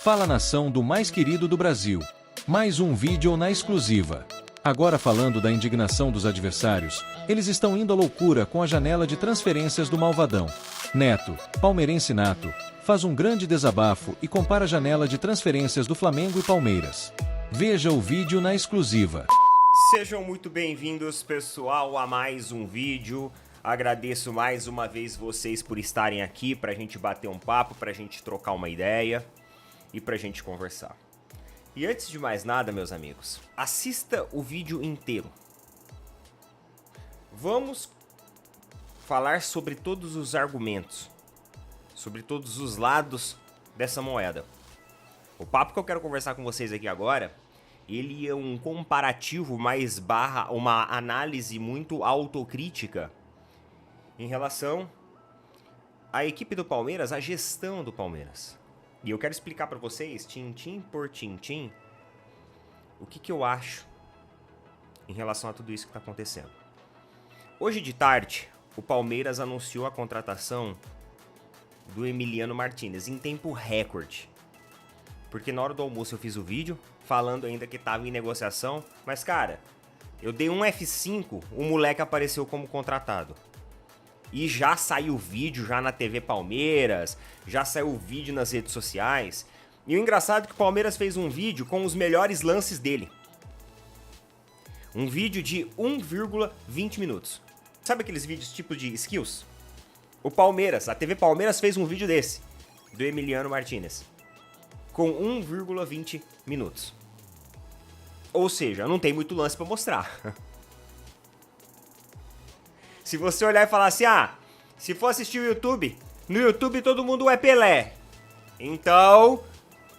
Fala, nação do mais querido do Brasil. Mais um vídeo na exclusiva. Agora falando da indignação dos adversários, eles estão indo à loucura com a janela de transferências do Malvadão. Neto, palmeirense nato, faz um grande desabafo e compara a janela de transferências do Flamengo e Palmeiras. Veja o vídeo na exclusiva. Sejam muito bem-vindos, pessoal, a mais um vídeo. Agradeço mais uma vez vocês por estarem aqui pra gente bater um papo, pra gente trocar uma ideia e pra gente conversar. E antes de mais nada, meus amigos, assista o vídeo inteiro. Vamos falar sobre todos os argumentos, sobre todos os lados dessa moeda. O papo que eu quero conversar com vocês aqui agora, ele é um comparativo mais barra uma análise muito autocrítica em relação à equipe do Palmeiras, à gestão do Palmeiras. E eu quero explicar para vocês, tintim por tintim, o que eu acho em relação a tudo isso que está acontecendo. Hoje de tarde, o Palmeiras anunciou a contratação do Emiliano Martinez em tempo recorde. Porque na hora do almoço eu fiz o vídeo falando ainda que estava em negociação, mas cara, eu dei um F5, o moleque apareceu como contratado. E já saiu vídeo já na TV Palmeiras, já saiu vídeo nas redes sociais. E o engraçado é que o Palmeiras fez um vídeo com os melhores lances dele. Um vídeo de 1,20 minutos. Sabe aqueles vídeos tipo de skills? O Palmeiras, a TV Palmeiras fez um vídeo desse, do Emiliano Martinez, com 1,20 minutos. Ou seja, não tem muito lance pra mostrar. Se você olhar e falar assim, se for assistir o YouTube, no YouTube todo mundo é Pelé. Então,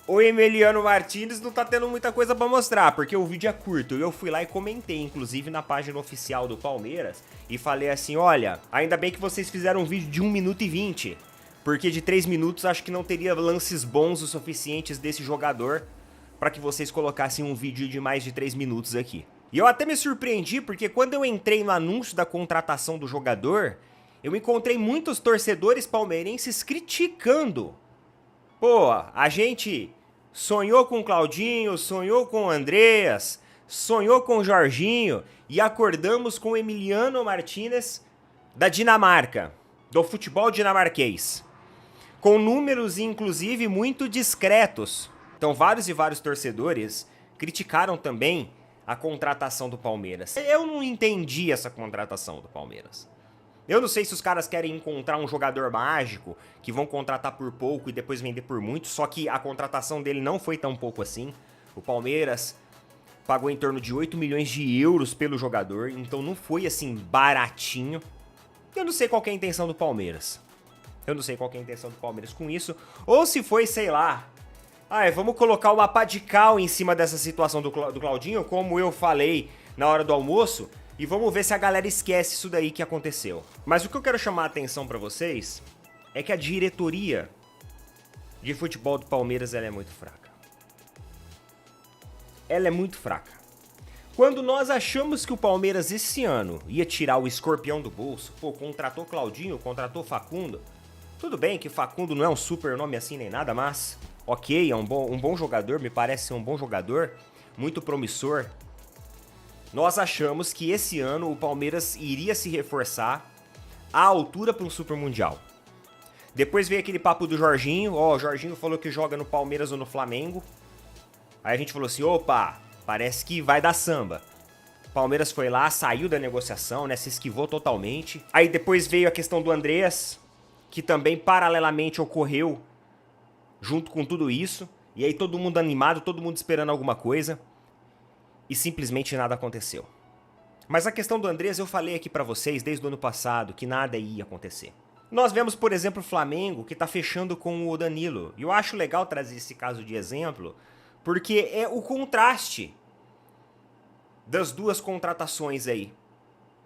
o Emiliano Martinez não tá tendo muita coisa pra mostrar, porque o vídeo é curto. Eu fui lá e comentei, inclusive na página oficial do Palmeiras, e falei assim, olha, ainda bem que vocês fizeram um vídeo de 1 minuto e 20, porque de 3 minutos acho que não teria lances bons o suficientes desse jogador pra que vocês colocassem um vídeo de mais de 3 minutos aqui. E eu até me surpreendi, porque quando eu entrei no anúncio da contratação do jogador, eu encontrei muitos torcedores palmeirenses criticando. Pô, a gente sonhou com o Claudinho, sonhou com o Andreas, sonhou com o Jorginho e acordamos com o Emiliano Martinez da Dinamarca, do futebol dinamarquês, com números inclusive muito discretos. Então vários e vários torcedores criticaram também a contratação do Palmeiras. Eu não entendi essa contratação do Palmeiras. Eu não sei se os caras querem encontrar um jogador mágico que vão contratar por pouco e depois vender por muito, só que a contratação dele não foi tão pouco assim. O Palmeiras pagou em torno de 8 milhões de euros pelo jogador, então não foi assim baratinho. Eu não sei qual que é a intenção do Palmeiras. Eu não sei qual que é a intenção do Palmeiras com isso, ou se foi, sei lá, vamos colocar uma pá de cal em cima dessa situação do Claudinho, como eu falei na hora do almoço, e vamos ver se a galera esquece isso daí que aconteceu. Mas o que eu quero chamar a atenção pra vocês é que a diretoria de futebol do Palmeiras ela é muito fraca. Ela é muito fraca. Quando nós achamos que o Palmeiras esse ano ia tirar o escorpião do bolso, contratou Claudinho, contratou Facundo, tudo bem que Facundo não é um super nome assim nem nada, mas ok, é um bom jogador, me parece ser um bom jogador, muito promissor. Nós achamos que esse ano o Palmeiras iria se reforçar à altura para um Super Mundial. Depois veio aquele papo do Jorginho, o Jorginho falou que joga no Palmeiras ou no Flamengo. Aí a gente falou assim, opa, parece que vai dar samba. Palmeiras foi lá, saiu da negociação, né, se esquivou totalmente. Aí depois veio a questão do Andreas, que também paralelamente ocorreu junto com tudo isso, e aí todo mundo animado, todo mundo esperando alguma coisa, e simplesmente nada aconteceu. Mas a questão do Andreas eu falei aqui pra vocês desde o ano passado, que nada ia acontecer. Nós vemos, por exemplo, o Flamengo, que tá fechando com o Danilo, e eu acho legal trazer esse caso de exemplo, porque é o contraste das duas contratações aí,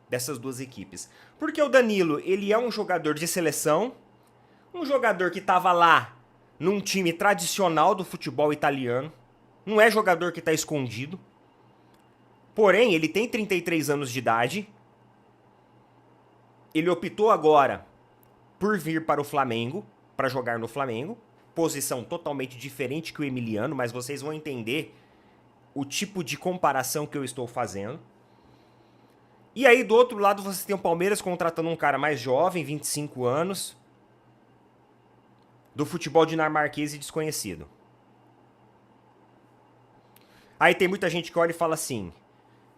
dessas duas equipes. Porque o Danilo, ele é um jogador de seleção, um jogador que tava lá num time tradicional do futebol italiano, não é jogador que tá escondido, porém ele tem 33 anos de idade, ele optou agora por vir para o Flamengo, para jogar no Flamengo, posição totalmente diferente que o Emiliano, mas vocês vão entender o tipo de comparação que eu estou fazendo. E aí, do outro lado, você tem o Palmeiras contratando um cara mais jovem, 25 anos, do futebol dinamarquês e desconhecido. Aí tem muita gente que olha e fala assim: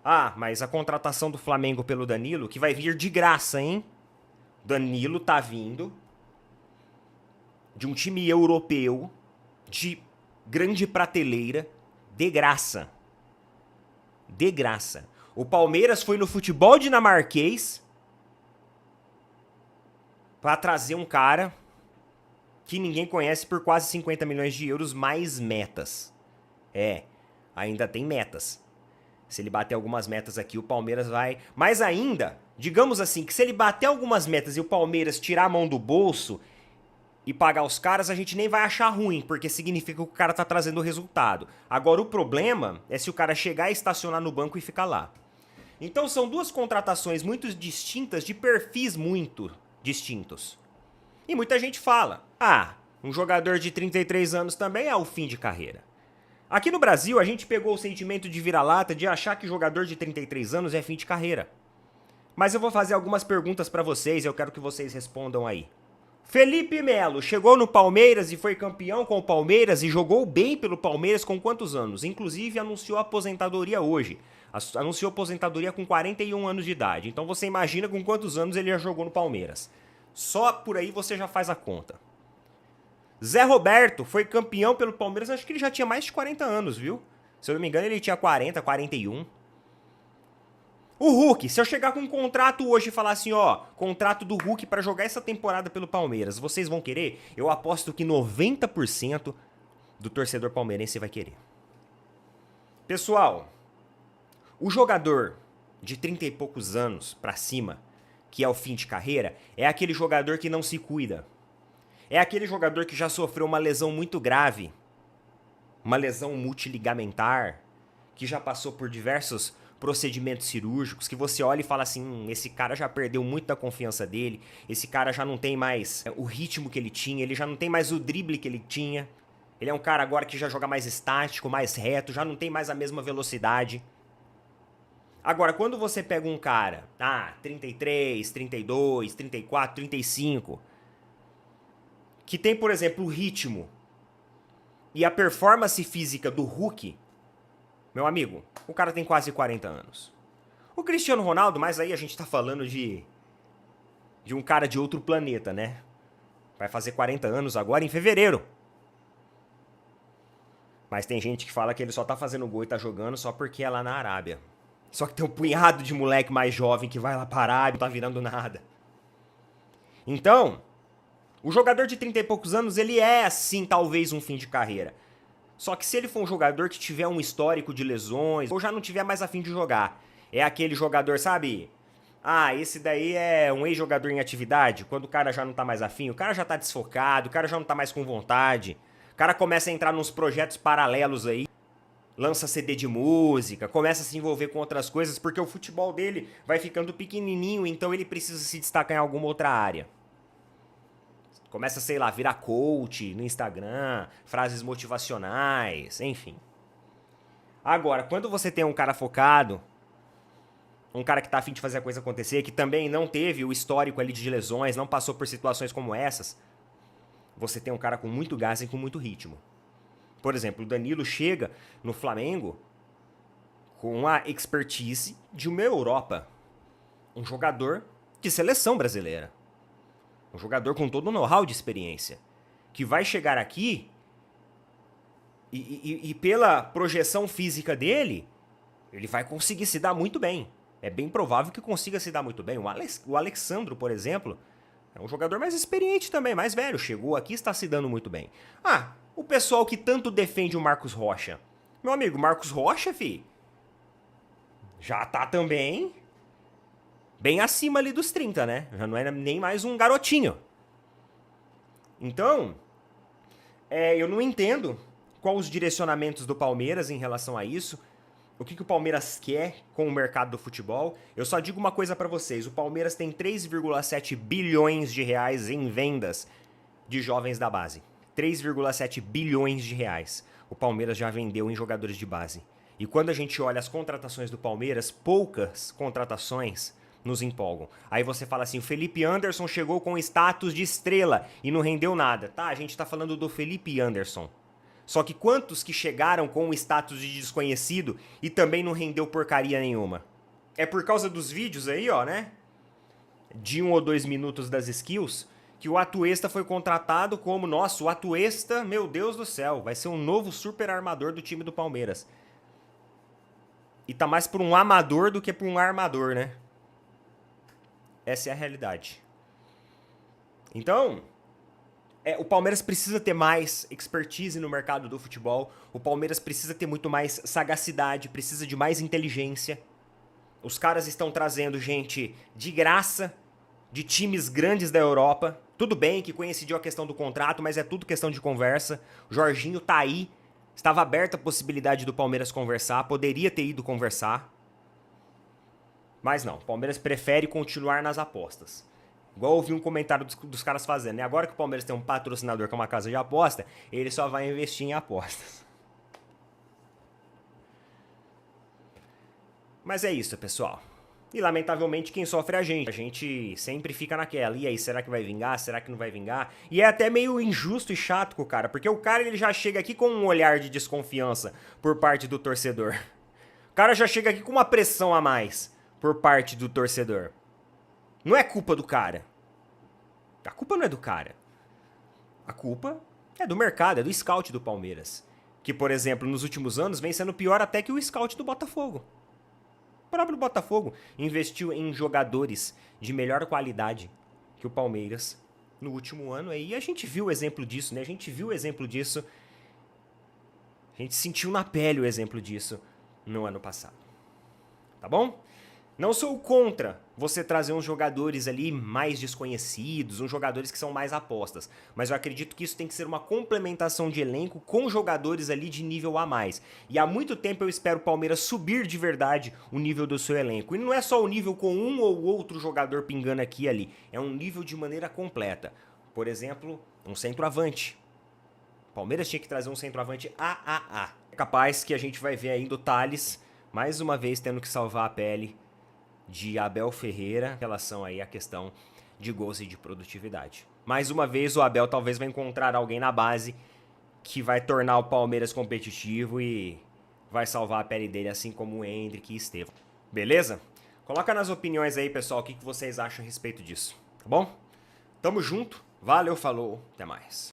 ah, mas a contratação do Flamengo pelo Danilo, que vai vir de graça, hein? Danilo tá vindo de um time europeu de grande prateleira, de graça. De graça. O Palmeiras foi no futebol dinamarquês pra trazer um cara que ninguém conhece por quase 50 milhões de euros mais metas. É, ainda tem metas. Se ele bater algumas metas aqui, o Palmeiras vai... Mas ainda, digamos assim, que se ele bater algumas metas e o Palmeiras tirar a mão do bolso e pagar os caras, a gente nem vai achar ruim, porque significa que o cara tá trazendo o resultado. Agora, o problema é se o cara chegar e estacionar no banco e ficar lá. Então, são duas contratações muito distintas, de perfis muito distintos. E muita gente fala: ah, um jogador de 33 anos também é o fim de carreira. Aqui no Brasil, a gente pegou o sentimento de vira-lata de achar que jogador de 33 anos é fim de carreira. Mas eu vou fazer algumas perguntas pra vocês e eu quero que vocês respondam aí. Felipe Melo chegou no Palmeiras e foi campeão com o Palmeiras e jogou bem pelo Palmeiras com quantos anos? Inclusive anunciou aposentadoria hoje. Anunciou aposentadoria com 41 anos de idade. Então você imagina com quantos anos ele já jogou no Palmeiras. Só por aí você já faz a conta. Zé Roberto foi campeão pelo Palmeiras, acho que ele já tinha mais de 40 anos, viu? Se eu não me engano, ele tinha 40, 41. O Hulk, se eu chegar com um contrato hoje e falar assim, ó, contrato do Hulk pra jogar essa temporada pelo Palmeiras, vocês vão querer? Eu aposto que 90% do torcedor palmeirense vai querer. Pessoal, o jogador de 30 e poucos anos pra cima, que é o fim de carreira, é aquele jogador que não se cuida. É aquele jogador que já sofreu uma lesão muito grave, uma lesão multiligamentar, que já passou por diversos procedimentos cirúrgicos, que você olha e fala assim, esse cara já perdeu muito da confiança dele, esse cara já não tem mais o ritmo que ele tinha, ele já não tem mais o drible que ele tinha, ele é um cara agora que já joga mais estático, mais reto, já não tem mais a mesma velocidade. Agora, quando você pega um cara, 33, 32, 34, 35... que tem, por exemplo, o ritmo e a performance física do Hulk, meu amigo, o cara tem quase 40 anos. O Cristiano Ronaldo, mas aí a gente tá falando de um cara de outro planeta, né? Vai fazer 40 anos agora em fevereiro. Mas tem gente que fala que ele só tá fazendo gol e tá jogando só porque é lá na Arábia. Só que tem um punhado de moleque mais jovem que vai lá pra Arábia e não tá virando nada. Então, o jogador de 30 e poucos anos, ele é, sim, talvez um fim de carreira. Só que se ele for um jogador que tiver um histórico de lesões, ou já não tiver mais a fim de jogar, é aquele jogador, sabe? Ah, esse daí é um ex-jogador em atividade, quando o cara já não tá mais afim, o cara já tá desfocado, o cara já não tá mais com vontade, o cara começa a entrar nos projetos paralelos aí, lança CD de música, começa a se envolver com outras coisas, porque o futebol dele vai ficando pequenininho, então ele precisa se destacar em alguma outra área. Começa, sei lá, virar coach no Instagram, frases motivacionais, enfim. Agora, quando você tem um cara focado, um cara que tá a fim de fazer a coisa acontecer, que também não teve o histórico ali de lesões, não passou por situações como essas, você tem um cara com muito gás e com muito ritmo. Por exemplo, o Danilo chega no Flamengo com a expertise de uma Europa. Um jogador de seleção brasileira. Um jogador com todo o know-how de experiência, que vai chegar aqui e pela projeção física dele, ele vai conseguir se dar muito bem. É bem provável que consiga se dar muito bem. O Alexandro, por exemplo, é um jogador mais experiente também, mais velho. Chegou aqui e está se dando muito bem. O pessoal que tanto defende o Marcos Rocha. Meu amigo, Marcos Rocha, já tá também bem acima ali dos 30, né? Já não é nem mais um garotinho. Então, eu não entendo quais os direcionamentos do Palmeiras em relação a isso. O que o Palmeiras quer com o mercado do futebol. Eu só digo uma coisa pra vocês. O Palmeiras tem 3,7 bilhões de reais em vendas de jovens da base. 3,7 bilhões de reais o Palmeiras já vendeu em jogadores de base. E quando a gente olha as contratações do Palmeiras, poucas contratações nos empolgam. Aí você fala assim, o Felipe Anderson chegou com status de estrela e não rendeu nada. Tá, a gente tá falando do Felipe Anderson. Só que quantos que chegaram com o status de desconhecido e também não rendeu porcaria nenhuma? É por causa dos vídeos aí, ó, né? De 1 ou 2 minutos das skills, que o Atuesta foi contratado como, nossa, o Atuesta, meu Deus do céu, vai ser um novo super armador do time do Palmeiras. E tá mais por um amador do que por um armador, né? Essa é a realidade. Então, o Palmeiras precisa ter mais expertise no mercado do futebol. O Palmeiras precisa ter muito mais sagacidade, precisa de mais inteligência. Os caras estão trazendo gente de graça, de times grandes da Europa. Tudo bem que coincidiu a questão do contrato, mas é tudo questão de conversa. O Jorginho tá aí. Estava aberta a possibilidade do Palmeiras conversar, poderia ter ido conversar. Mas não, o Palmeiras prefere continuar nas apostas. Igual eu ouvi um comentário dos caras fazendo, né? Agora que o Palmeiras tem um patrocinador que é uma casa de aposta, ele só vai investir em apostas. Mas é isso, pessoal. E lamentavelmente quem sofre é a gente. A gente sempre fica naquela. E aí, será que vai vingar? Será que não vai vingar? E é até meio injusto e chato com o cara. Porque o cara ele já chega aqui com um olhar de desconfiança por parte do torcedor. O cara já chega aqui com uma pressão a mais por parte do torcedor. Não é culpa do cara. A culpa não é do cara. A culpa é do mercado, é do scout do Palmeiras. Que, por exemplo, nos últimos anos vem sendo pior até que o scout do Botafogo. O próprio Botafogo investiu em jogadores de melhor qualidade que o Palmeiras no último ano. E a gente viu o exemplo disso, né? A gente viu o exemplo disso. A gente sentiu na pele o exemplo disso no ano passado. Tá bom? Não sou contra você trazer uns jogadores ali mais desconhecidos, uns jogadores que são mais apostas. Mas eu acredito que isso tem que ser uma complementação de elenco com jogadores ali de nível a mais. E há muito tempo eu espero o Palmeiras subir de verdade o nível do seu elenco. E não é só o nível com um ou outro jogador pingando aqui e ali. É um nível de maneira completa. Por exemplo, um centroavante. O Palmeiras tinha que trazer um centroavante AAA. É capaz que a gente vai ver ainda o Thales, mais uma vez tendo que salvar a pele de Abel Ferreira em relação aí à questão de gols e de produtividade. Mais uma vez o Abel talvez vai encontrar alguém na base que vai tornar o Palmeiras competitivo e vai salvar a pele dele, assim como o Endrick e Estevão. Beleza? Coloca nas opiniões aí, pessoal, o que vocês acham a respeito disso, tá bom? Tamo junto, valeu, falou, até mais.